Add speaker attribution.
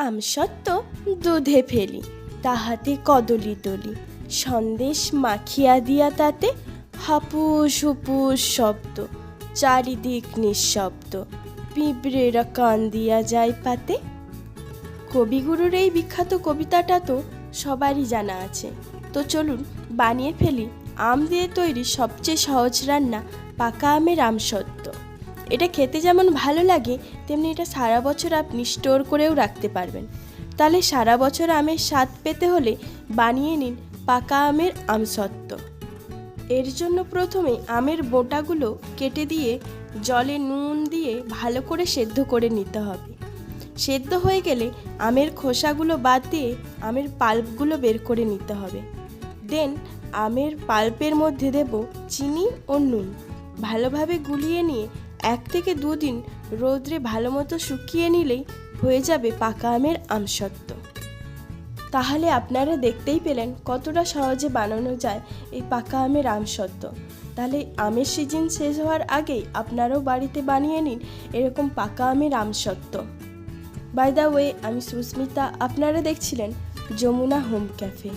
Speaker 1: আমসত্ত্ব দুধে ফেলি, তাহাতে কদলি তলি, সন্দেশ মাখিয়া দিয়া তাতে হাপুস হুপুস শব্দ, চারিদিক নিঃশব্দ, পিঁপড়েরা কান দিয়া যায় পাতে। কবিগুরুর এই বিখ্যাত কবিতাটা তো সবারই জানা আছে। তো চলুন বানিয়ে ফেলি আম দিয়ে তৈরি সবচেয়ে সহজ রান্না পাকা আমের আমসত্ত্ব। এটা খেতে যেমন ভালো লাগে, তেমনি এটা সারা বছর আপনি স্টোর করেও রাখতে পারবেন। তাহলে সারা বছর আমের স্বাদ পেতে হলে বানিয়ে নিন পাকা আমের আমসত্ত্ব। এর জন্য প্রথমে আমের বোটাগুলো কেটে দিয়ে জলে নুন দিয়ে ভালো করে সেদ্ধ করে নিতে হবে। সেদ্ধ হয়ে গেলে আমের খোসাগুলো বাদ দিয়ে আমের পাল্পগুলো বের করে নিতে হবে। দেন আমের পাল্পের মধ্যে দেব চিনি ও নুন, ভালোভাবে গুলিয়ে নিয়ে 1 থেকে 2 দিন রোদ্রে ভালো মতো শুকিয়ে নিলেই হয়ে যাবে পাকা আমের আমসত্ত্ব। তাহলে আপনারা দেখতেই পেলেন কতটা সহজে বানানো যায় এই পাকা আমের আমসত্ত্ব। তাহলে আমের সিজন শেষ হওয়ার আগেই আপনারাও বাড়িতে বানিয়ে নিন এরকম পাকা আমের আমসত্ত্ব। বাই দ্য ওয়ে, আমি সুস্মিতা, আপনারা দেখছিলেন যমুনা হোম ক্যাফে।